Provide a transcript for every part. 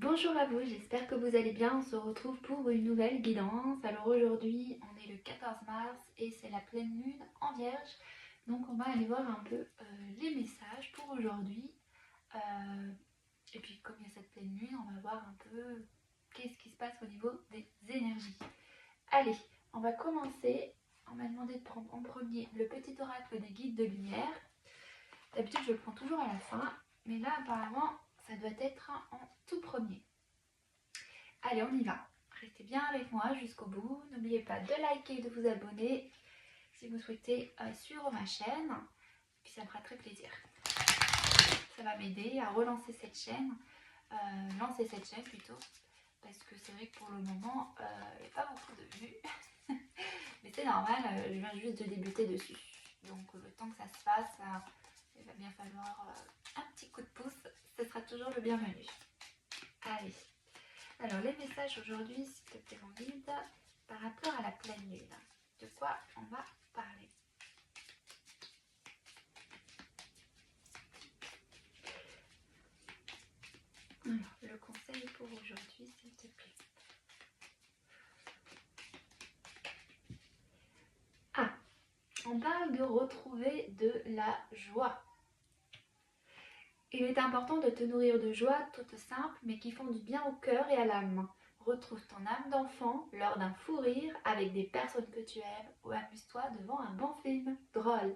Bonjour à vous, j'espère que vous allez bien. On se retrouve pour une nouvelle guidance. Alors aujourd'hui, on est le 14 mars et c'est la pleine lune en Vierge. Donc on va aller voir un peu les messages pour aujourd'hui. Et puis comme il y a cette pleine lune, on va voir un peu qu'est-ce qui se passe au niveau des énergies. Allez, on va commencer. On m'a demandé de prendre en premier le petit oracle des guides de lumière. D'habitude je le prends toujours à la fin, mais là apparemment ça doit être en tout premier. Allez, on y va. Restez bien avec moi jusqu'au bout. N'oubliez pas de liker et de vous abonner si vous souhaitez suivre ma chaîne. Puis ça me fera très plaisir. Ça va m'aider à relancer cette chaîne, lancer cette chaîne plutôt. Parce que c'est vrai que pour le moment, il n'y a pas beaucoup de vues. Mais c'est normal, je viens juste de débuter dessus. Donc le temps que ça se fasse, il va bien falloir un petit coup de pouce. Ce sera toujours le bienvenu. Allez. Alors les messages aujourd'hui, s'il te plaît mon guide, par rapport à la pleine lune, de quoi on va parler? Alors le conseil pour aujourd'hui, s'il te plaît. Ah, on parle de retrouver de la joie. Il est important de te nourrir de joie toutes simples mais qui font du bien au cœur et à l'âme. Retrouve ton âme d'enfant lors d'un fou rire avec des personnes que tu aimes ou amuse-toi devant un bon film drôle.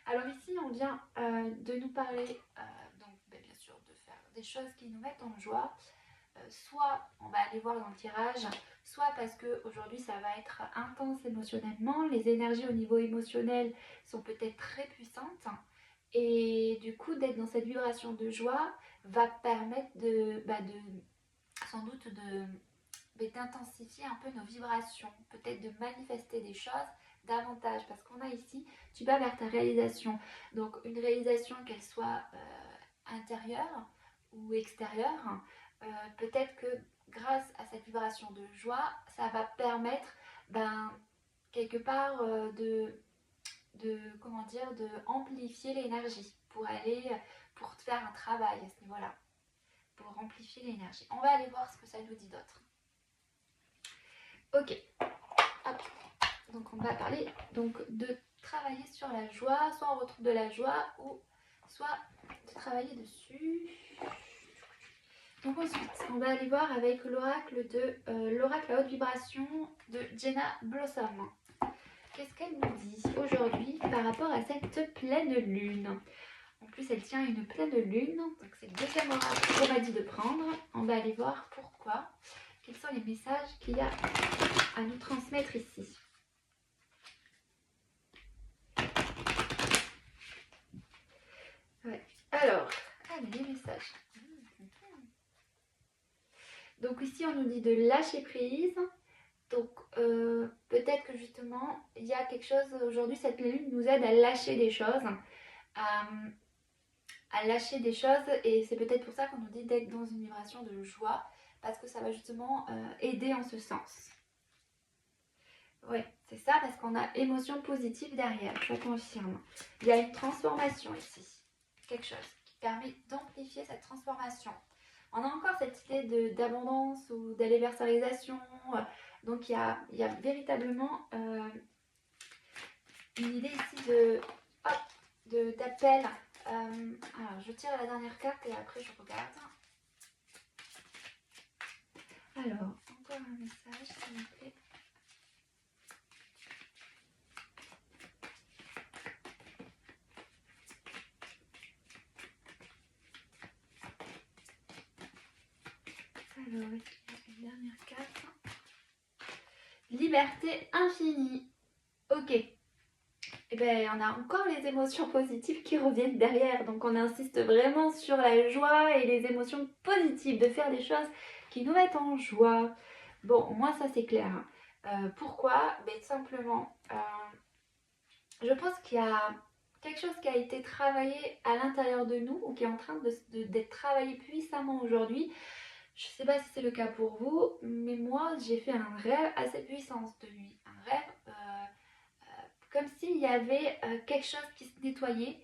Alors ici on vient de nous parler bien sûr de faire des choses qui nous mettent en joie. Soit on va aller voir dans le tirage, soit parce qu'aujourd'hui ça va être intense émotionnellement, les énergies au niveau émotionnel sont peut-être très puissantes et du coup d'être dans cette vibration de joie va permettre sans doute d'intensifier un peu nos vibrations, peut-être de manifester des choses davantage parce qu'on a ici, tu vas vers ta réalisation, donc une réalisation qu'elle soit intérieure ou extérieure, peut-être que grâce à cette vibration de joie, ça va permettre quelque part de amplifier l'énergie pour te faire un travail à ce niveau-là, pour amplifier l'énergie. On va aller voir ce que ça nous dit d'autre. Ok, hop. Donc on va parler de travailler sur la joie, soit on retrouve de la joie ou soit de travailler dessus. Donc ensuite, on va aller voir avec l'oracle à haute vibration de Jenna Blossom. Qu'est-ce qu'elle nous dit aujourd'hui par rapport à cette pleine lune? En plus, elle tient une pleine lune, donc c'est le deuxième oracle qu'on m'a dit de prendre. On va aller voir pourquoi. Quels sont les messages qu'il y a à nous transmettre ici? Ouais. Alors, allez, les messages. Donc ici, on nous dit de lâcher prise. Donc peut-être que justement, il y a quelque chose, aujourd'hui, cette lune nous aide à lâcher des choses. À lâcher des choses et c'est peut-être pour ça qu'on nous dit d'être dans une vibration de joie parce que ça va justement aider en ce sens. Ouais, c'est ça parce qu'on a émotion positive derrière, ça confirme. Il y a une transformation ici, quelque chose qui permet d'amplifier cette transformation. On a encore cette idée d'abondance ou d'aller vers sa réalisation, donc il y a véritablement une idée ici d'appel. Alors je tire la dernière carte et après je regarde. Alors, encore un message s'il vous plaît. Alors, une dernière carte. Liberté infinie. Ok. Et bien, on a encore les émotions positives qui reviennent derrière. Donc, on insiste vraiment sur la joie et les émotions positives, de faire des choses qui nous mettent en joie. Bon, moi, ça c'est clair. Pourquoi? Tout simplement, je pense qu'il y a quelque chose qui a été travaillé à l'intérieur de nous ou qui est en train d'être travaillé puissamment aujourd'hui. Je ne sais pas si c'est le cas pour vous, mais moi j'ai fait un rêve assez puissant de nuit. Un rêve comme s'il y avait quelque chose qui se nettoyait,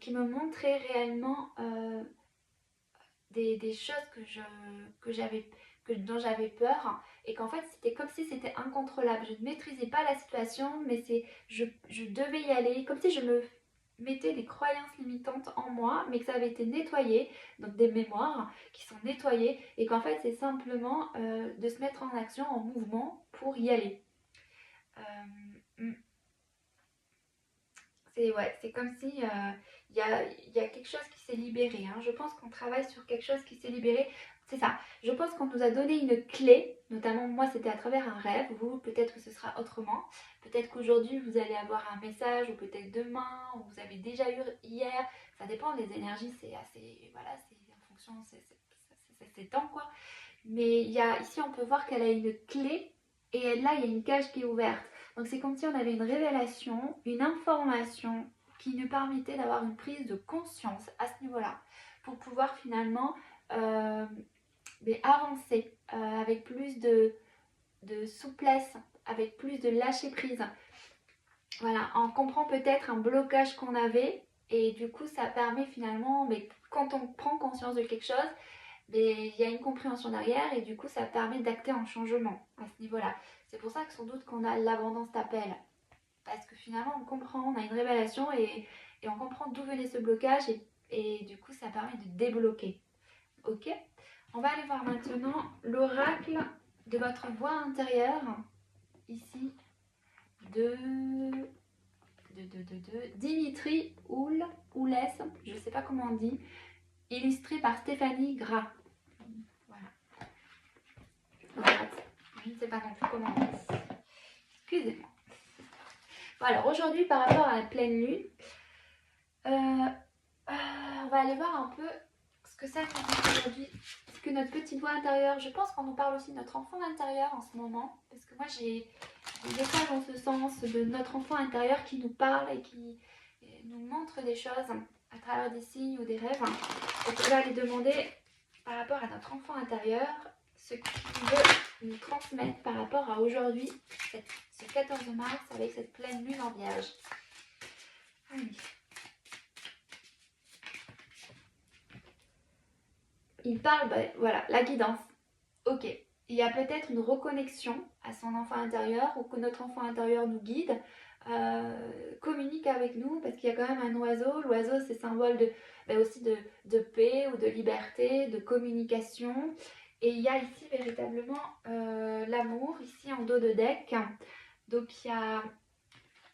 qui me montrait réellement des choses dont j'avais peur, et qu'en fait c'était comme si c'était incontrôlable. Je ne maîtrisais pas la situation, mais je devais y aller, comme si je me mettais des croyances limitantes en moi, mais que ça avait été nettoyé, donc des mémoires qui sont nettoyées, et qu'en fait c'est simplement de se mettre en action, en mouvement pour y aller. C'est comme si y a quelque chose qui s'est libéré. Hein. Je pense qu'on travaille sur quelque chose qui s'est libéré. C'est ça. Je pense qu'on nous a donné une clé, notamment moi c'était à travers un rêve, vous peut-être que ce sera autrement. Peut-être qu'aujourd'hui vous allez avoir un message, ou peut-être demain, ou vous avez déjà eu hier. Ça dépend, les énergies c'est assez, voilà, c'est en fonction, c'est temps quoi. Mais ici on peut voir qu'elle a une clé, et là il y a une cage qui est ouverte. Donc c'est comme si on avait une révélation, une information qui nous permettait d'avoir une prise de conscience à ce niveau-là, pour pouvoir finalement avancer avec plus de souplesse, avec plus de lâcher prise. Voilà, on comprend peut-être un blocage qu'on avait, et du coup ça permet finalement, mais quand on prend conscience de quelque chose, il y a une compréhension derrière, et du coup ça permet d'acter un changement à ce niveau-là. C'est pour ça que sans doute qu'on a l'abondance d'appel. Parce que finalement on comprend, on a une révélation, et on comprend d'où venait ce blocage, et du coup ça permet de débloquer. Ok, on va aller voir maintenant l'oracle de votre voix intérieure, ici, de Dimitri Oules, je ne sais pas comment on dit, illustré par Stéphanie Gras. Voilà. Je ne sais pas non plus comment on dit. Excusez-moi. Bon, alors aujourd'hui, par rapport à la pleine lune, on va aller voir un peu ce que ça nous dit aujourd'hui. Ce que notre petite voix intérieure, je pense qu'on nous parle aussi de notre enfant intérieur en ce moment. Parce que moi, j'ai des messages en ce sens de notre enfant intérieur qui nous parle et qui nous montre des choses à travers des signes ou des rêves. Donc on va aller demander par rapport à notre enfant intérieur ce qu'il veut nous transmettre par rapport à aujourd'hui, ce 14 mars, avec cette pleine lune en Vierge. Allez. Il parle, voilà, la guidance. Ok, il y a peut-être une reconnexion à son enfant intérieur, ou que notre enfant intérieur nous guide, communique avec nous, parce qu'il y a quand même un oiseau. L'oiseau, c'est symbole aussi de paix ou de liberté, de communication. Et il y a ici véritablement l'amour, ici en dos de deck. Donc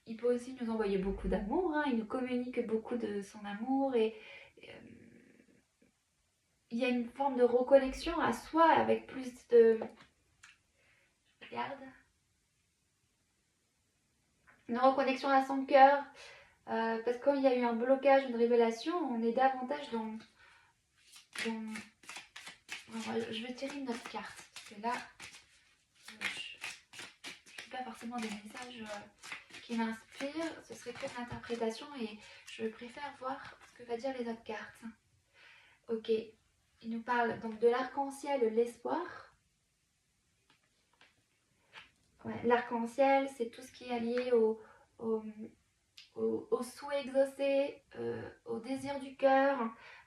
il peut aussi nous envoyer beaucoup d'amour, hein. Il nous communique beaucoup de son amour, et il y a une forme de reconnexion à soi, avec plus de... Regarde. Une reconnexion à son cœur, parce que quand il y a eu un blocage, une révélation, on est davantage dans... Je vais tirer une autre carte, parce que là, je n'ai pas forcément des messages qui m'inspirent, ce serait que une interprétation, et je préfère voir ce que va dire les autres cartes. Ok, il nous parle donc de l'arc-en-ciel, l'espoir. Ouais, l'arc-en-ciel, c'est tout ce qui est lié au souhait exaucé, au désir du cœur.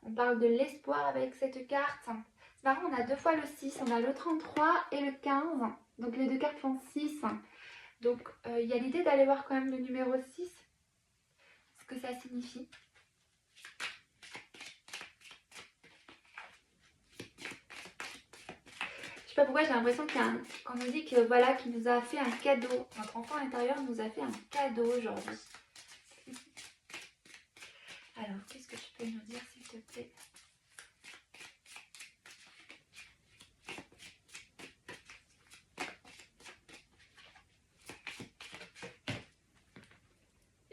On parle de l'espoir avec cette carte. C'est marrant, on a deux fois le 6, on a le 33 et le 15. Donc les deux cartes font 6. Donc il y a l'idée d'aller voir quand même le numéro 6, ce que ça signifie. Je sais pas pourquoi j'ai l'impression qu'on nous dit que voilà, qu'il nous a fait un cadeau. Notre enfant intérieur nous a fait un cadeau aujourd'hui. Alors, qu'est-ce que tu peux nous dire, s'il te plaît?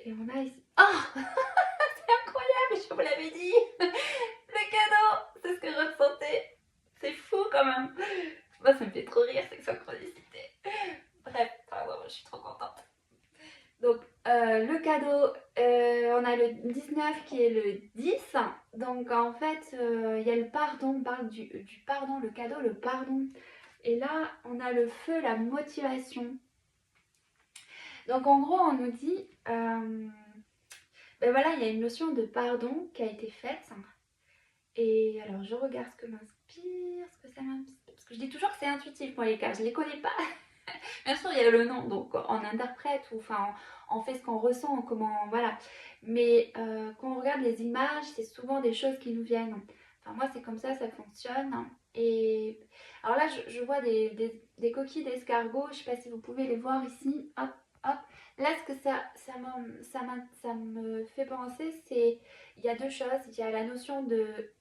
Et on a ici... Oh c'est incroyable, je vous l'avais dit. Le cadeau, c'est ce que je ressentais. C'est fou quand même. Moi, ça me fait trop rire, cette synchronicité. Bref, pardon, je suis trop contente. Donc, le cadeau, on a le 19 qui est le 10. Donc, en fait, il y a le pardon, on parle du pardon, le cadeau, le pardon. Et là, on a le feu, la motivation. Donc, en gros, on nous dit, voilà, il y a une notion de pardon qui a été faite. Et alors je regarde ce que m'inspire, ce que ça m'inspire. Parce que je dis toujours que c'est intuitif moi les cartes, je les connais pas. Bien sûr, il y a le nom, donc on interprète ou enfin on fait ce qu'on ressent, comment voilà. Mais quand on regarde les images, c'est souvent des choses qui nous viennent. Enfin moi c'est comme ça fonctionne. Et alors là je vois des coquilles d'escargot, je sais pas si vous pouvez les voir ici. Hop, hop. Là ce que ça me fait penser, c'est il y a deux choses. Il y a la notion de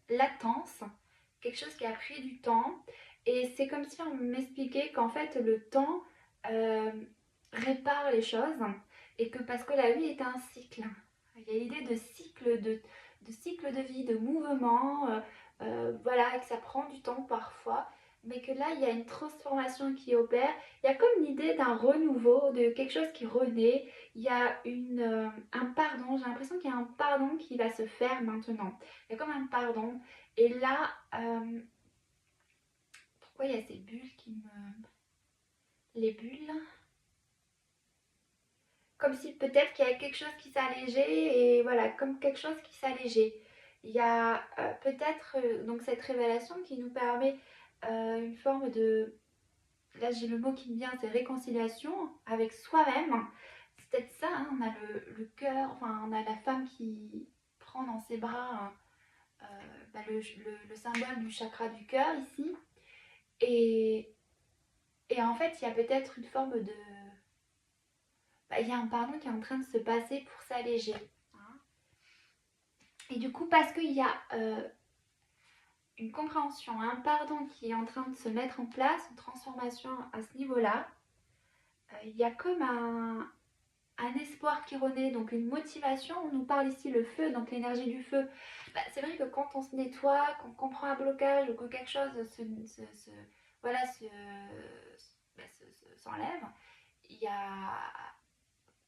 latence, quelque chose qui a pris du temps. Et c'est comme si on m'expliquait qu'en fait le temps euh, répare les choses et que parce que la vie est un cycle. Il y a l'idée de cycle de vie, de mouvement, voilà, et que ça prend du temps parfois, mais que là il y a une transformation qui opère. Il y a comme l'idée d'un renouveau, de quelque chose qui renaît. Il y a un pardon, j'ai l'impression qu'il y a un pardon qui va se faire maintenant. Il y a comme un pardon. Et là, pourquoi il y a ces bulles qui me... Les bulles, comme si peut-être qu'il y a quelque chose qui s'allégeait et voilà, comme quelque chose qui s'allégeait. Il y a peut-être donc cette révélation qui nous permet une forme de... Là j'ai le mot qui me vient, c'est réconciliation avec soi-même. C'est peut-être ça, hein, on a le cœur, enfin on a la femme qui prend dans ses bras le symbole du chakra du cœur ici. Et, et en fait, il y a peut-être une forme de... il y a un pardon qui est en train de se passer pour s'alléger. Hein. Et du coup, parce qu'il y a une compréhension, un pardon qui est en train de se mettre en place, une transformation à ce niveau-là, il y a comme un espoir qui renaît, donc une motivation. On nous parle ici le feu, donc l'énergie du feu. C'est vrai que quand on se nettoie, qu'on comprend un blocage ou que quelque chose s'enlève, il y a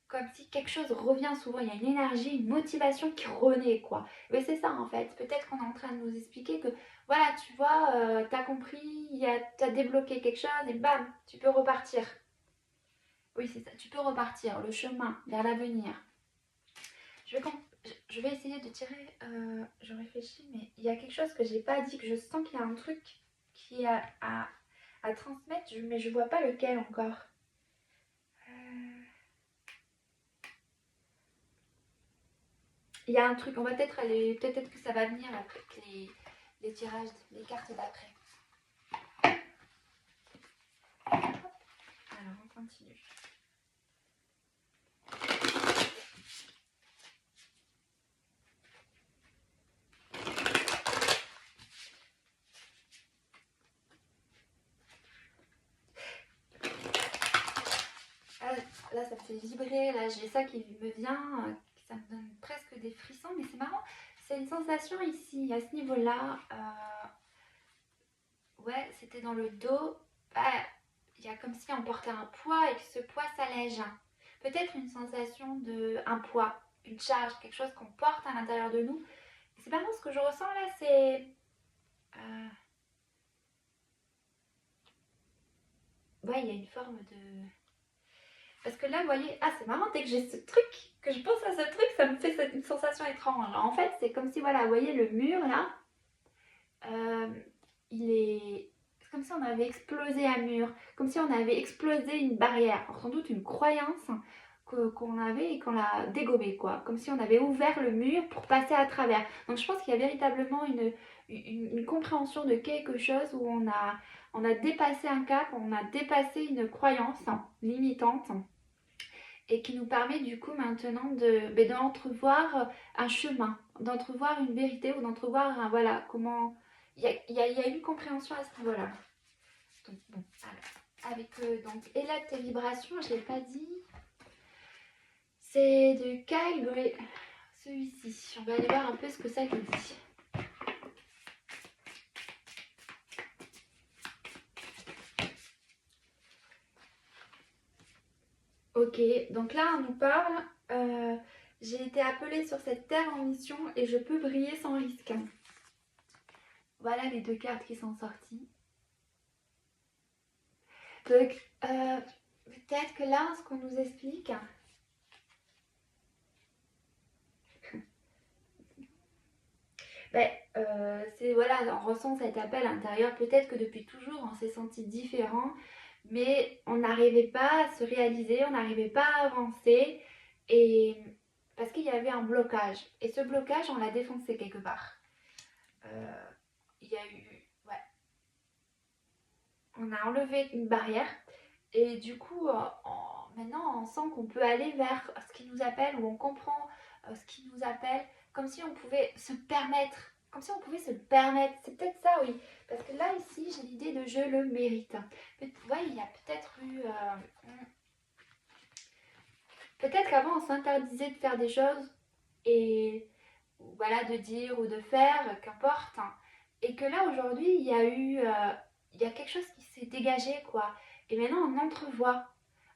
comme si quelque chose revient souvent, il y a une énergie, une motivation qui renaît quoi. Mais c'est ça en fait, peut-être qu'on est en train de nous expliquer que voilà, tu vois, t'as compris, t'as débloqué quelque chose et bam, tu peux repartir. Oui, c'est ça, tu peux repartir, le chemin vers l'avenir. Je vais, je vais essayer de tirer, je réfléchis, mais il y a quelque chose que j'ai pas dit, que je sens qu'il y a un truc qui est à transmettre, mais je vois pas lequel encore. Il y a un truc, on va peut-être aller, peut-être que ça va venir avec les tirages, les cartes d'après. Alors on continue. Là ça me fait vibrer, là j'ai ça qui me vient, ça me donne presque des frissons, mais c'est marrant, c'est une sensation ici, à ce niveau-là. Ouais, c'était dans le dos. Il y a comme si on portait un poids et que ce poids s'allège. Peut-être une sensation de un poids, une charge, quelque chose qu'on porte à l'intérieur de nous. Et c'est marrant, ce que je ressens là, c'est... ouais, il y a une forme de... Parce que là, vous voyez, c'est marrant, dès que j'ai ce truc, que je pense à ce truc, ça me fait une sensation étrange. En fait, c'est comme si, voilà, vous voyez le mur là, il est... C'est comme si on avait explosé un mur, comme si on avait explosé une barrière, sans doute une croyance qu'on avait et qu'on l'a dégommée, quoi. Comme si on avait ouvert le mur pour passer à travers. Donc je pense qu'il y a véritablement une compréhension de quelque chose où on a dépassé un cap, on a dépassé une croyance limitante et qui nous permet du coup maintenant d'entrevoir un chemin, d'entrevoir une vérité ou d'entrevoir un, voilà, comment... Il y a une compréhension à ce niveau-là. Donc bon, alors, avec donc, et là tes vibrations, je ne l'ai pas dit, c'est de Kyle Gray, celui-ci. On va aller voir un peu ce que ça nous dit. Ok, donc là on nous parle, j'ai été appelée sur cette terre en mission et je peux briller sans risque. Voilà les deux cartes qui sont sorties. Donc, peut-être que là, ce qu'on nous explique, c'est voilà, on ressent cet appel intérieur. Peut-être que depuis toujours on s'est senti différent, mais on n'arrivait pas à se réaliser, on n'arrivait pas à avancer, et parce qu'il y avait un blocage. Et ce blocage, on l'a défoncé quelque part. Euh, il y a eu, ouais, on a enlevé une barrière, et du coup, maintenant, on sent qu'on peut aller vers ce qui nous appelle, ou on comprend ce qui nous appelle, comme si on pouvait se permettre. Comme si on pouvait se permettre. C'est peut-être ça, oui. Parce que là, ici, j'ai l'idée de je le mérite. Mais tu vois, il y a peut-être eu... peut-être qu'avant, on s'interdisait de faire des choses, et voilà, de dire ou de faire, qu'importe. Et que là, aujourd'hui, il y a eu... il y a quelque chose qui s'est dégagé, quoi. Et maintenant, on entrevoit.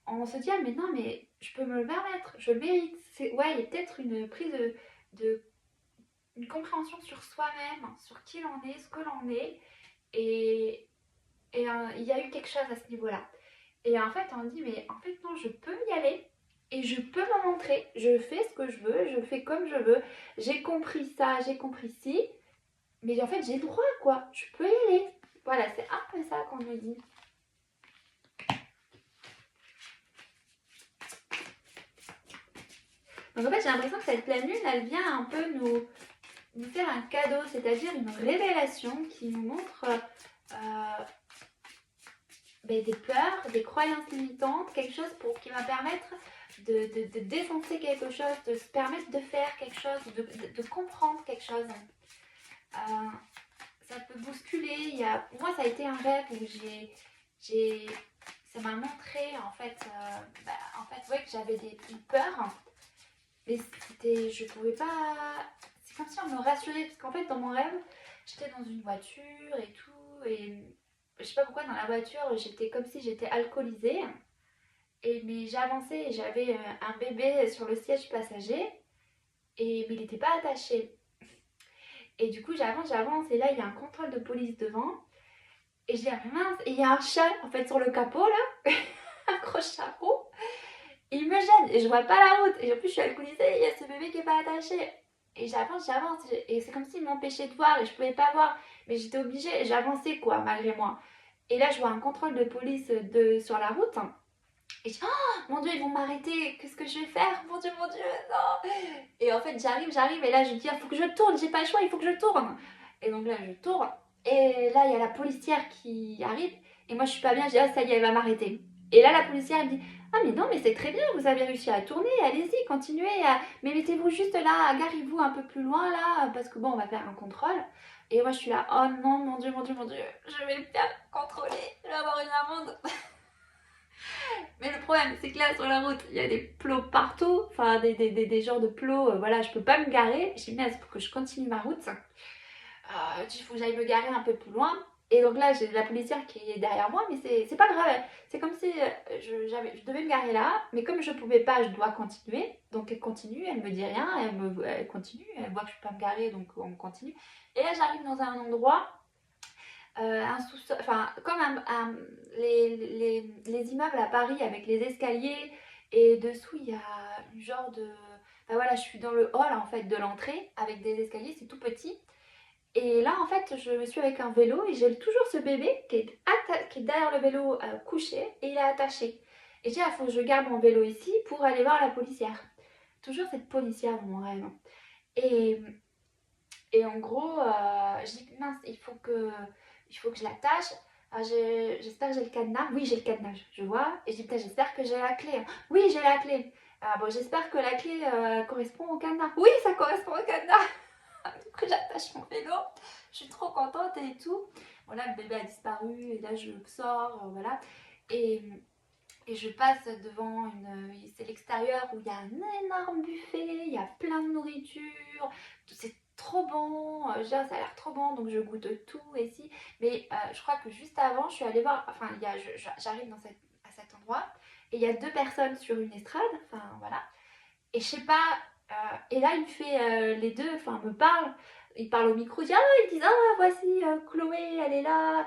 On se dit, ah mais non, mais je peux me le permettre, je le mérite. Ouais, il y a peut-être une prise de une compréhension sur soi-même, sur qui l'on est, ce que l'on est. Et, il y a eu quelque chose à ce niveau-là. Et en fait, on dit, mais en fait, non, je peux y aller. Et je peux me montrer. Je fais ce que je veux, je fais comme je veux. J'ai compris ça, j'ai compris ci. Mais en fait, j'ai le droit, quoi. Je peux y aller. Voilà, c'est un peu ça qu'on me dit. Donc en fait, j'ai l'impression que cette pleine lune, elle vient un peu nous faire un cadeau, c'est-à-dire une révélation qui nous montre des peurs, des croyances limitantes, quelque chose qui va permettre de défoncer quelque chose, de se permettre de faire quelque chose, de comprendre quelque chose. Ça peut bousculer. Pour moi, ça a été un rêve où ça m'a montré en fait, ouais, que j'avais une peur. Mais je pouvais pas. C'est comme si on me rassurait, parce qu'en fait, dans mon rêve, j'étais dans une voiture et tout, et je sais pas pourquoi, dans la voiture, j'étais comme si j'étais alcoolisée. Mais j'avançais et j'avais un bébé sur le siège passager, mais il n'était pas attaché. Et du coup, j'avance, et là, il y a un contrôle de police devant. Et je dis, ah mince, et il y a un chat, en fait, sur le capot, là, accroché à roue. Il me gêne, et je vois pas la route. Et en plus, je suis alcoolisée, et il y a ce bébé qui est pas attaché. Et j'avance, et c'est comme s'il m'empêchait de voir, et je pouvais pas voir. Mais j'étais obligée, et j'avançais, quoi, malgré moi. Et là, je vois un contrôle de police sur la route. Et je dis, oh mon Dieu, ils vont m'arrêter, qu'est-ce que je vais faire? Mon Dieu, non. Et en fait, j'arrive, et là, je dis, il faut que je tourne, j'ai pas le choix, il faut que je tourne. Et donc là, je tourne, et là, il y a la policière qui arrive, et moi, je suis pas bien, je dis, ah, ça y est, elle va m'arrêter. Et là, la policière, elle me dit, ah, mais non, mais c'est très bien, vous avez réussi à tourner, allez-y, continuez, mais mettez-vous juste là, garez-vous un peu plus loin, là, parce que bon, on va faire un contrôle. Et moi, je suis là, oh non, mon Dieu, je vais me faire contrôler, je vais avoir une amende. Mais le problème, c'est que là, sur la route, il y a des plots partout, enfin des genres de plots, voilà, je peux pas me garer. J'ai dit, mais c'est pour que je continue ma route. Il faut que j'aille me garer un peu plus loin. Et donc là, j'ai la policière qui est derrière moi, mais c'est pas grave. C'est comme si je devais me garer là, mais comme je pouvais pas, je dois continuer. Donc elle continue, elle me dit rien, elle continue, elle voit que je peux pas me garer, donc on continue. Et là, j'arrive dans un endroit, un sous-sol, enfin comme les immeubles à Paris avec les escaliers, et dessous il y a une genre de... Enfin voilà, je suis dans le hall en fait de l'entrée avec des escaliers, c'est tout petit. Et là en fait je suis avec un vélo, et j'ai toujours ce bébé qui est derrière le vélo, couché, et il est attaché. Et je dis, il faut que je garde mon vélo ici pour aller voir la policière. Toujours cette policière dans mon rêve. Et, et en gros, je dis, mince, il faut que je l'attache. Ah, j'espère que j'ai le cadenas. Oui, j'ai le cadenas, je vois. Et je dis, putain, j'espère que j'ai la clé. Oui, j'ai la clé. Ah, bon, j'espère que la clé correspond au cadenas. Oui, ça correspond au cadenas. Du coup, j'attache mon vélo. Je suis trop contente et tout. Bon, là, le bébé a disparu. Et là, je sors, voilà. Et, et je passe devant c'est l'extérieur où il y a un énorme buffet. Il y a plein de nourriture. C'est trop bon, ça a l'air trop bon, donc je goûte tout ici. Mais je crois que juste avant, je suis allée voir, enfin, j'arrive à cet endroit, et il y a deux personnes sur une estrade, enfin voilà. Et je sais pas, et là il me fait, les deux, enfin me parlent, ils parlent au micro, ils disent, ah voici Chloé, elle est là.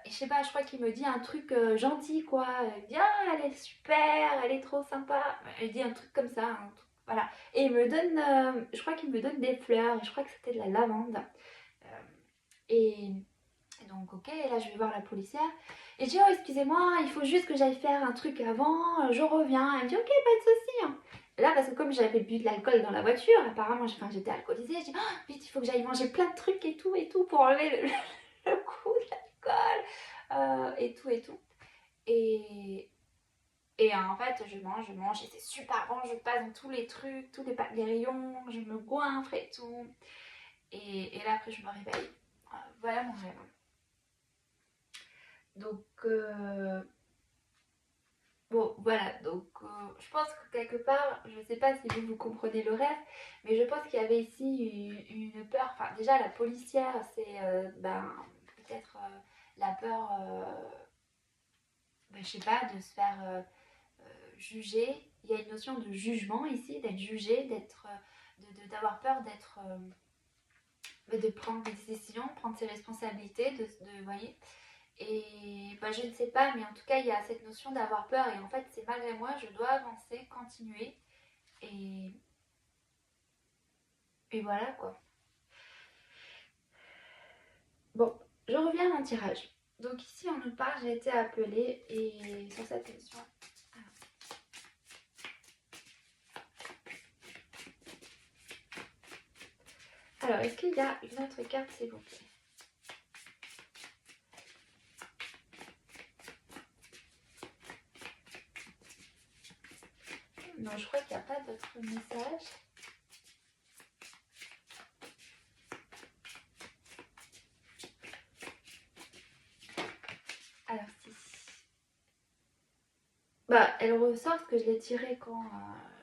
Et je sais pas, je crois qu'il me dit un truc gentil, quoi. Il me dit, ah elle est super, elle est trop sympa. Il dit un truc comme ça, un truc, voilà. Et il me donne, je crois qu'il me donne des fleurs, je crois que c'était de la lavande. Et donc ok, et là je vais voir la policière. Et je dis oh excusez-moi, il faut juste que j'aille faire un truc avant, je reviens. Elle me dit ok, pas de souci, hein. Et là parce que comme j'avais bu de l'alcool dans la voiture, apparemment j'étais alcoolisée, je dis oh, vite il faut que j'aille manger plein de trucs et tout pour enlever le goût de l'alcool et tout et tout. Et en fait je mange et c'est super bon, je passe dans tous les trucs, les rayons, je me goinfre et tout. Et là après je me réveille. Voilà mon rêve. Donc, bon, voilà. Donc, je pense que quelque part, je ne sais pas si vous comprenez le rêve, mais je pense qu'il y avait ici une peur. Enfin, déjà, la policière, c'est peut-être la peur, je sais pas, de se faire juger. Il y a une notion de jugement ici, d'être jugé, d'avoir peur de prendre des décisions, prendre ses responsabilités, vous voyez. Et je ne sais pas, mais en tout cas, il y a cette notion d'avoir peur. Et en fait, c'est malgré moi, je dois avancer, continuer. Et, et voilà quoi. Bon, je reviens à mon tirage. Donc ici, on nous parle, j'ai été appelée et sur cette émission. Alors, est-ce qu'il y a une autre carte, s'il vous plaît? Non, je crois qu'il n'y a pas d'autre message. Alors, si. Elle ressort parce que je l'ai tiré quand,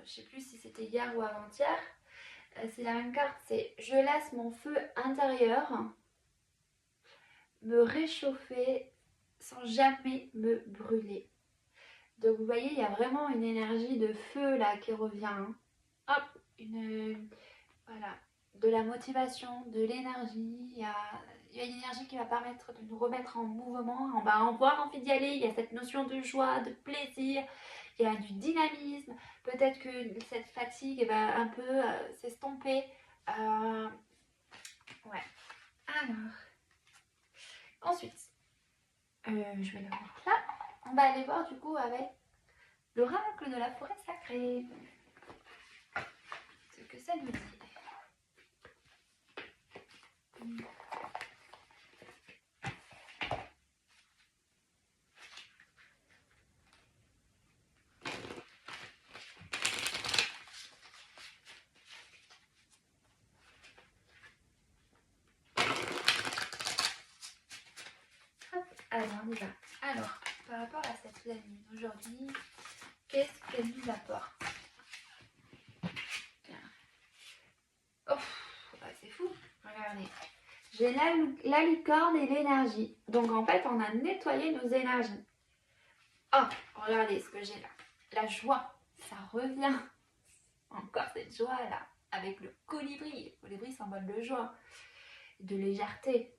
je sais plus si c'était hier ou avant-hier. C'est la même carte, c'est je laisse mon feu intérieur me réchauffer sans jamais me brûler. Donc vous voyez, il y a vraiment une énergie de feu là qui revient. Hein. Hop, voilà, de la motivation, de l'énergie. Il y a une énergie qui va permettre de nous remettre en mouvement. On va avoir envie d'y aller. Il y a cette notion de joie, de plaisir. Il y a du dynamisme. Peut-être que cette fatigue va un peu s'estomper. Ouais. Alors, ensuite, je vais le mettre là. On va aller voir du coup avec l'oracle de la forêt sacrée. Ce que ça nous dit. Hop, allez, on y va. Alors, par rapport à cette pleine lune d'aujourd'hui, qu'est-ce qu'elle nous apporte? Oh, c'est fou. Regardez. J'ai la licorne et l'énergie. Donc en fait, on a nettoyé nos énergies. Oh, regardez ce que j'ai là. La joie, ça revient. Encore cette joie là. Avec le colibri. Le colibri symbole de joie, de légèreté.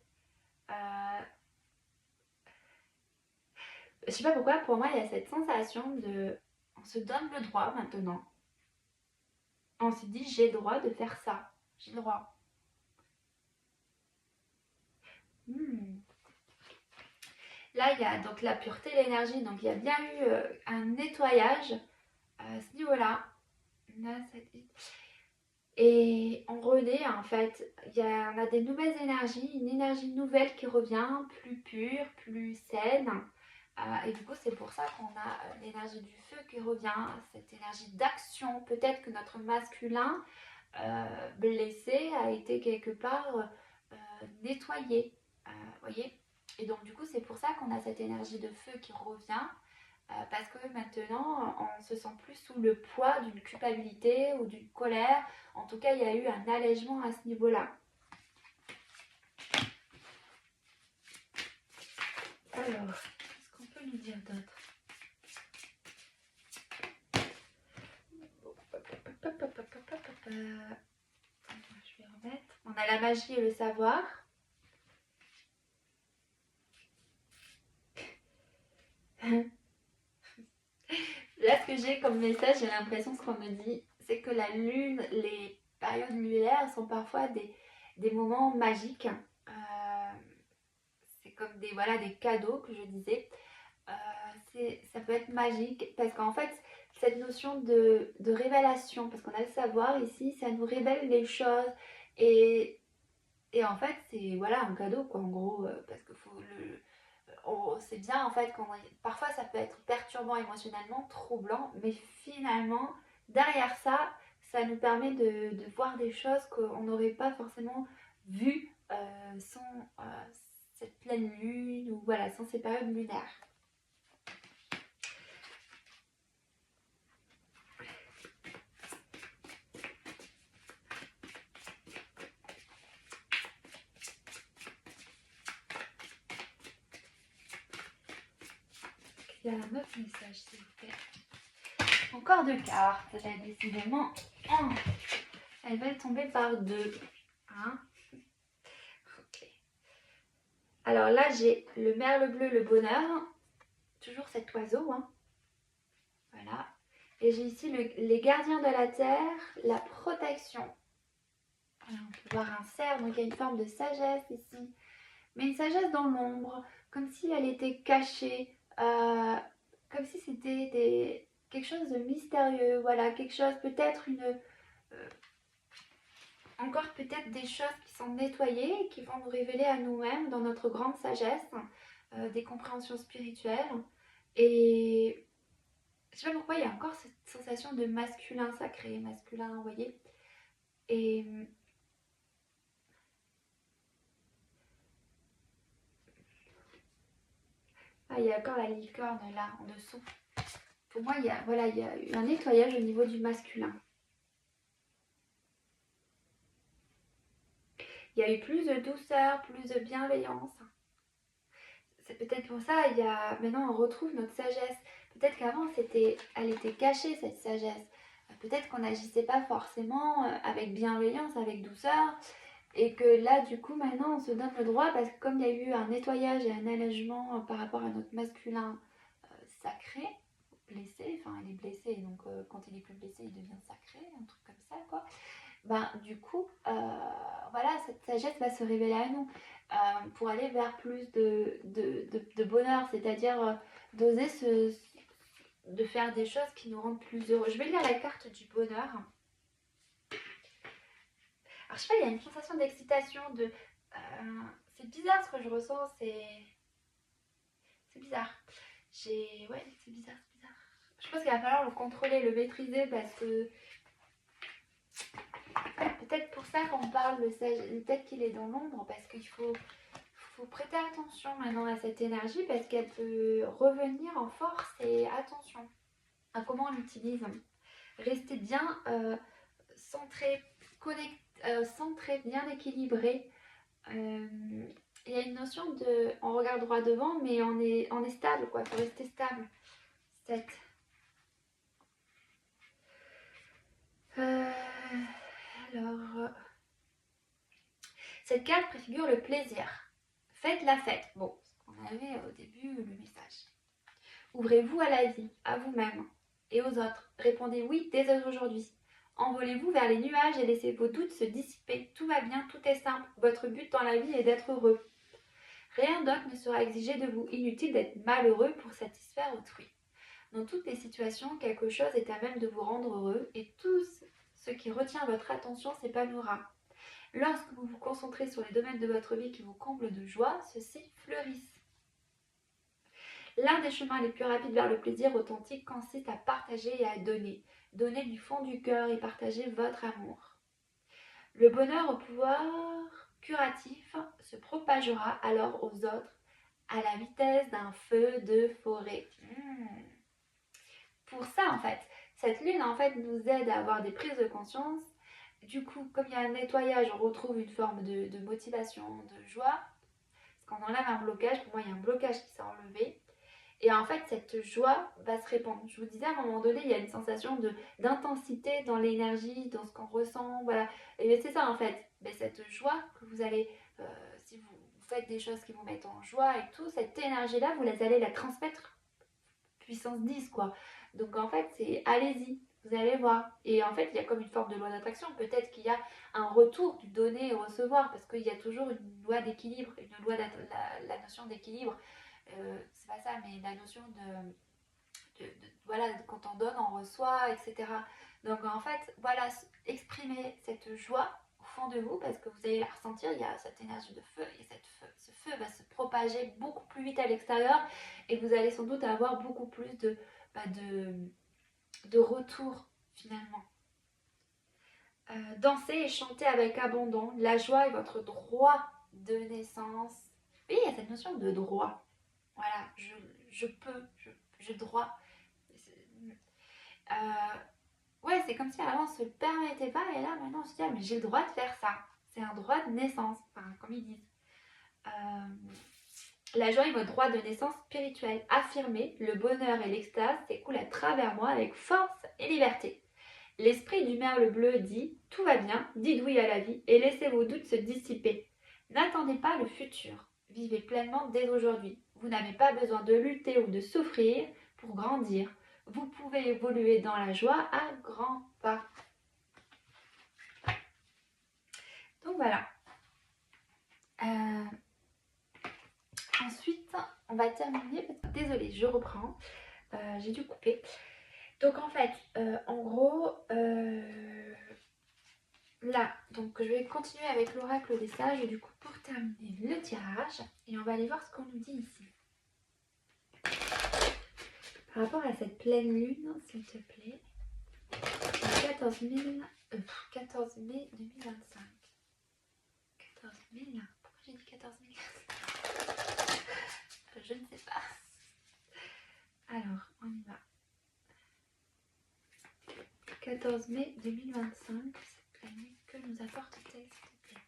Je sais pas pourquoi, pour moi, il y a cette sensation de... On se donne le droit maintenant. On se dit, j'ai le droit de faire ça. J'ai le droit. Là, il y a donc la pureté, l'énergie. Donc, il y a bien eu un nettoyage à ce niveau-là. Et on renaît, en fait. On a des nouvelles énergies, une énergie nouvelle qui revient, plus pure, plus saine. Et du coup, c'est pour ça qu'on a l'énergie du feu qui revient, cette énergie d'action. Peut-être que notre masculin blessé a été quelque part nettoyé. Voyez. Et donc du coup c'est pour ça qu'on a cette énergie de feu qui revient parce que maintenant on se sent plus sous le poids d'une culpabilité ou d'une colère. En tout cas il y a eu un allègement à ce niveau là. Alors qu'est-ce qu'on peut nous dire d'autre? Je vais remettre. On a la magie et le savoir. Là, ce que j'ai comme message, j'ai l'impression ce qu'on me dit, c'est que la lune, les périodes lunaires sont parfois des moments magiques. comme des, voilà, des cadeaux que je disais. Ça peut être magique parce qu'en fait, cette notion de révélation, parce qu'on a le savoir ici, ça nous révèle les choses et, et en fait, c'est voilà un cadeau quoi, en gros, parce que faut c'est bien en fait, parfois ça peut être perturbant émotionnellement, troublant, mais finalement, derrière ça, ça nous permet de voir des choses qu'on n'aurait pas forcément vues sans cette pleine lune ou voilà, sans ces périodes lunaires. Il y a un autre message, s'il vous plaît. Encore deux cartes, là, décidément. Oh, elles veulent tomber par deux. Hein? Okay. Alors là, j'ai le merle bleu, le bonheur. Toujours cet oiseau. Hein. Voilà. Et j'ai ici les gardiens de la terre, la protection. Voilà, on peut voir un cerf, donc il y a une forme de sagesse ici. Mais une sagesse dans l'ombre, comme si elle était cachée. Comme si c'était quelque chose de mystérieux, voilà, quelque chose, peut-être encore peut-être des choses qui sont nettoyées et qui vont nous révéler à nous-mêmes dans notre grande sagesse, des compréhensions spirituelles. Et je sais pas pourquoi il y a encore cette sensation de masculin sacré, masculin, vous voyez. Et il y a encore la licorne là en dessous. Pour moi, il y a eu un nettoyage au niveau du masculin. Il y a eu plus de douceur, plus de bienveillance. C'est peut-être pour ça, maintenant on retrouve notre sagesse. Peut-être qu'avant, elle était cachée cette sagesse. Peut-être qu'on n'agissait pas forcément avec bienveillance, avec douceur. Et que là, du coup, maintenant, on se donne le droit, parce que comme il y a eu un nettoyage et un allègement par rapport à notre masculin sacré, blessé, enfin il est blessé, donc quand il est plus blessé, il devient sacré, un truc comme ça, quoi. Ben, du coup, voilà, cette sagesse va se révéler à nous pour aller vers plus de bonheur, c'est-à-dire d'oser de faire des choses qui nous rendent plus heureux. Je vais lire la carte du bonheur. Alors, je sais pas, il y a une sensation d'excitation, c'est bizarre ce que je ressens, c'est bizarre. Ouais, c'est bizarre, c'est bizarre. Je pense qu'il va falloir le contrôler, le maîtriser parce que peut-être pour ça qu'on parle de sagesse, peut-être qu'il est dans l'ombre parce qu'il faut prêter attention maintenant à cette énergie parce qu'elle peut revenir en force et attention à comment on l'utilise. Restez bien centré, centré, bien équilibré. Il y a une notion on regarde droit devant mais on est stable quoi, il faut rester stable. 7. Alors, cette carte préfigure le plaisir. Faites la fête. Bon, ce qu'on avait au début, le message. Ouvrez-vous à la vie, à vous-même et aux autres. Répondez oui dès aujourd'hui. Envolez-vous vers les nuages et laissez vos doutes se dissiper. Tout va bien, tout est simple. Votre but dans la vie est d'être heureux. Rien d'autre ne sera exigé de vous. Inutile d'être malheureux pour satisfaire autrui. Dans toutes les situations, quelque chose est à même de vous rendre heureux et tout ce qui retient votre attention s'épanouira. Lorsque vous vous concentrez sur les domaines de votre vie qui vous comblent de joie, ceux-ci fleurissent. L'un des chemins les plus rapides vers le plaisir authentique consiste à partager et à donner. Donner du fond du cœur et partager votre amour. Le bonheur au pouvoir curatif se propagera alors aux autres à la vitesse d'un feu de forêt. Pour ça, en fait, cette lune, en fait, nous aide à avoir des prises de conscience. Du coup, comme il y a un nettoyage, on retrouve une forme de motivation, de joie. Parce qu'on enlève un blocage, pour moi, il y a un blocage qui s'est enlevé. Et en fait, cette joie va se répandre. Je vous disais, à un moment donné, il y a une sensation d'intensité dans l'énergie, dans ce qu'on ressent. Voilà. Et c'est ça, en fait. Mais cette joie que vous allez, si vous faites des choses qui vous mettent en joie et tout, cette énergie-là, vous allez la transmettre puissance 10, quoi. Donc, en fait, c'est allez-y. Vous allez voir. Et en fait, il y a comme une forme de loi d'attraction. Peut-être qu'il y a un retour du donner et recevoir, parce qu'il y a toujours une loi d'équilibre, une loi la notion d'équilibre. C'est pas ça, mais la notion voilà, quand on donne, on reçoit, etc. Donc en fait, voilà, exprimez cette joie au fond de vous, parce que vous allez la ressentir, il y a cette énergie de feu, et ce feu va se propager beaucoup plus vite à l'extérieur, et vous allez sans doute avoir beaucoup plus de retour finalement. Dansez et chantez avec abandon. La joie est votre droit de naissance. Oui, il y a cette notion de droit. Voilà, je peux, j'ai le droit. Ouais, c'est comme si avant on se le permettait pas, et là maintenant on se dit, ah, mais j'ai le droit de faire ça. C'est un droit de naissance, enfin, comme ils disent. La joie est votre droit de naissance spirituel. Affirmez, le bonheur et l'extase s'écoulent à travers moi avec force et liberté. L'esprit du merle bleu dit « Tout va bien, dites oui à la vie et laissez vos doutes se dissiper. N'attendez pas le futur, vivez pleinement dès aujourd'hui. Vous n'avez pas besoin de lutter ou de souffrir pour grandir. Vous pouvez évoluer dans la joie à grands pas. » Donc voilà. Ensuite, on va terminer. Désolée, je reprends. J'ai dû couper. Donc en fait, en gros, là, donc je vais continuer avec l'oracle des sages, et du coup pour terminer le tirage, et on va aller voir ce qu'on nous dit ici. Par rapport à cette pleine lune, s'il te plaît, 14 mai 2025. 14 000, pourquoi j'ai dit 14 000? Je ne sais pas. Alors, on y va. 14 mai 2025, cette année, que nous apporte-t-elle, s'il te plaît?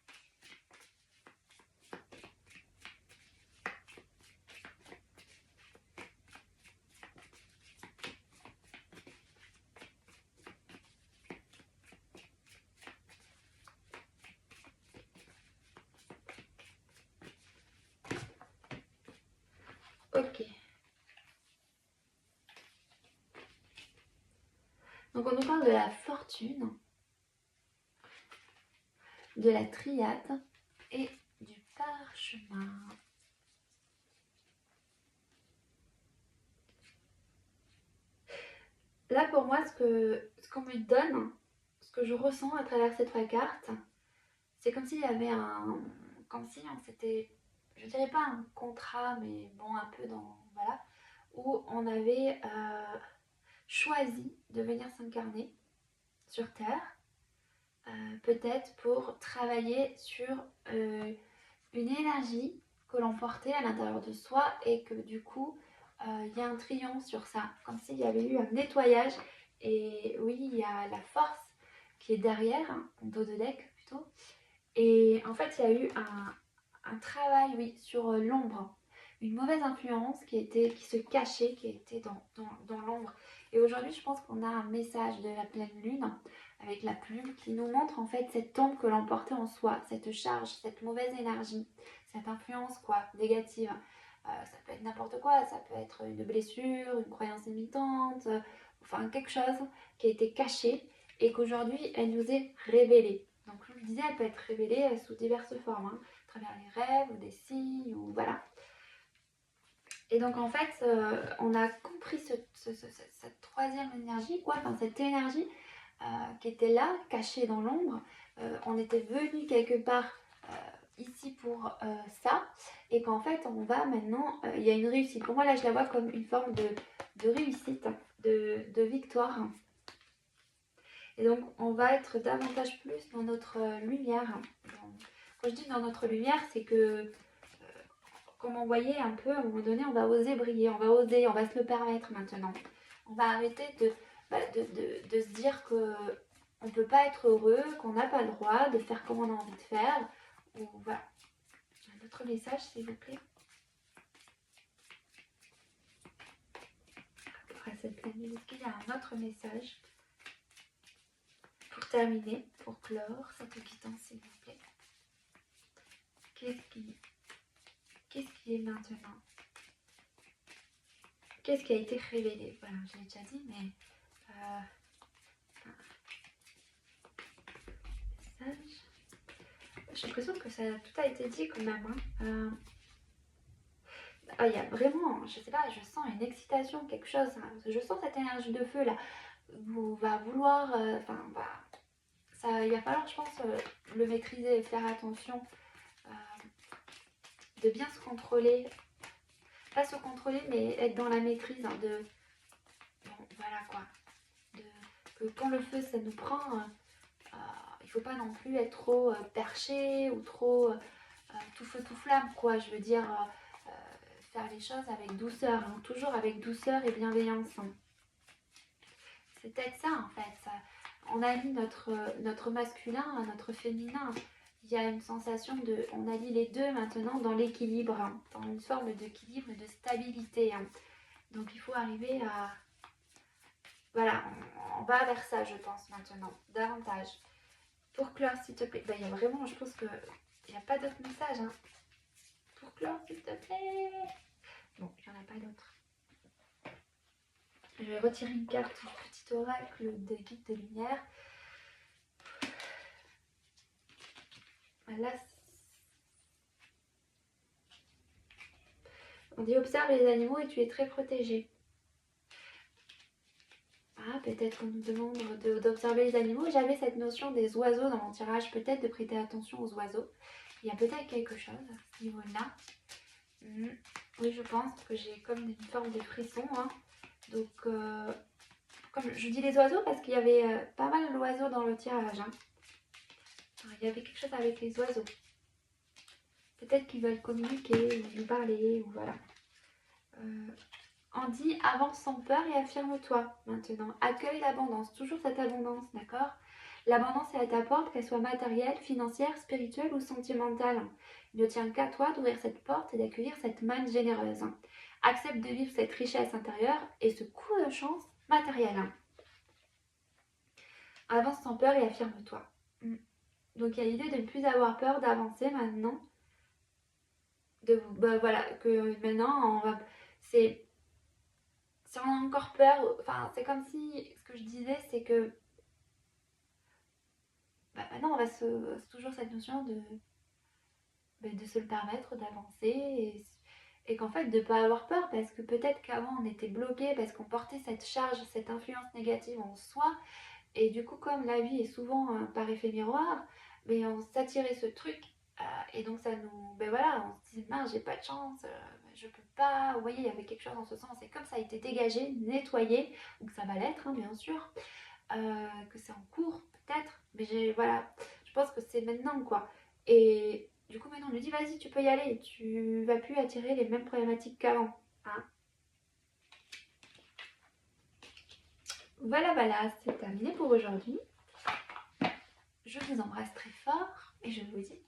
Ok. Donc on nous parle de la fortune, de la triade et du parchemin. Là pour moi, ce qu'on me donne, ce que je ressens à travers ces trois cartes, c'est comme s'il y avait comme si on s'était, je dirais pas un contrat, mais bon, un peu dans, voilà, où on avait choisi de venir s'incarner sur Terre, peut-être pour travailler sur une énergie que l'on portait à l'intérieur de soi, et que du coup, il y a un triomphe sur ça, comme s'il y avait eu un nettoyage. Et oui, il y a la force qui est derrière, en dos de deck plutôt. Et en fait, il y a eu un travail, oui, sur l'ombre. Une mauvaise influence qui se cachait, qui était dans l'ombre. Et aujourd'hui, je pense qu'on a un message de la pleine lune avec la plume qui nous montre en fait cette ombre que l'on portait en soi, cette charge, cette mauvaise énergie, cette influence quoi, négative. Ça peut être n'importe quoi, ça peut être une blessure, une croyance limitante, enfin quelque chose qui a été caché et qu'aujourd'hui elle nous est révélée. Donc je vous le disais, elle peut être révélée sous diverses formes, hein, à travers les rêves ou des signes, ou voilà. Et donc en fait, on a compris cette troisième énergie, quoi, enfin cette énergie qui était là, cachée dans l'ombre. On était venu quelque part ici pour ça, et qu'en fait on va maintenant, il y a une réussite. Pour moi là je la vois comme une forme de réussite, de victoire. Et donc on va être davantage plus dans notre lumière. Quand je dis dans notre lumière, c'est que comme on voyait un peu, à un moment donné, on va oser briller, on va oser, on va se le permettre maintenant. On va arrêter de se dire qu'on ne peut pas être heureux, qu'on n'a pas le droit de faire comme on a envie de faire. Ou voilà. Un autre message, s'il vous plaît. Après cette planète, est-ce qu'il y a un autre message pour terminer, pour clore cette guidance, s'il vous plaît? Qu'est-ce qui est maintenant? Qu'est-ce qui a été révélé? Voilà, je l'ai déjà dit, mais j'ai l'impression que ça, tout a été dit quand même. Hein. Il y a vraiment, je sais pas, je sens une excitation, quelque chose. Hein. Je sens cette énergie de feu là. Va vouloir, ça, il va falloir, je pense, le maîtriser et faire attention, de bien se contrôler. Pas se contrôler, mais être dans la maîtrise, hein, de, bon, voilà quoi. Que quand le feu ça nous prend, il faut pas non plus être trop perché ou trop tout feu tout flamme quoi. Je veux dire, faire les choses avec douceur, hein, toujours avec douceur et bienveillance. Hein. C'est peut-être ça en fait. Ça, on allie notre masculin à notre féminin. Il y a une sensation de, on allie les deux maintenant dans l'équilibre, hein, dans une forme d'équilibre et de stabilité. Hein. Donc il faut arriver à, voilà, on va vers ça je pense maintenant, davantage. Pour clore s'il te plaît, il y a vraiment, je pense que il n'y a pas d'autres messages. Hein. Pour clore s'il te plaît. Bon, il n'y en a pas d'autres. Je vais retirer une carte du petit oracle de guide de lumière. Là, on dit observe les animaux et tu es très protégé. Ah, peut-être qu'on nous demande d'observer les animaux. J'avais cette notion des oiseaux dans mon tirage, peut-être de prêter attention aux oiseaux. Il y a peut-être quelque chose à ce niveau-là. Oui, je pense que j'ai comme une forme de frisson. Hein. Donc, comme je dis les oiseaux parce qu'il y avait pas mal d'oiseaux dans le tirage. Hein. Alors, il y avait quelque chose avec les oiseaux. Peut-être qu'ils veulent communiquer ou nous parler, ou voilà. Andy, avance sans peur et affirme-toi maintenant. Accueille l'abondance, toujours cette abondance, d'accord? L'abondance est à ta porte, qu'elle soit matérielle, financière, spirituelle ou sentimentale. Il ne tient qu'à toi d'ouvrir cette porte et d'accueillir cette manne généreuse. Accepte de vivre cette richesse intérieure et ce coup de chance matériel. Avance sans peur et affirme-toi. Donc il y a l'idée de ne plus avoir peur d'avancer maintenant. Voilà, que maintenant on va... Si on a encore peur, enfin c'est comme si, ce que je disais c'est que maintenant on va c'est toujours cette notion de se le permettre d'avancer et qu'en fait de ne pas avoir peur parce que peut-être qu'avant on était bloqué parce qu'on portait cette charge, cette influence négative en soi et du coup comme la vie est souvent par effet miroir, mais on s'attirait ce truc et donc ça nous, voilà, on se dit mince j'ai pas de chance, je peux pas, vous voyez il y avait quelque chose dans ce sens et comme ça a été dégagé, nettoyé, ou que ça va l'être hein, bien sûr, que c'est en cours peut-être, mais voilà, je pense que c'est maintenant quoi. Et du coup maintenant on lui dit vas-y tu peux y aller, tu vas plus attirer les mêmes problématiques qu'avant. Hein. Voilà, c'est terminé pour aujourd'hui. Je vous embrasse très fort et je vous dis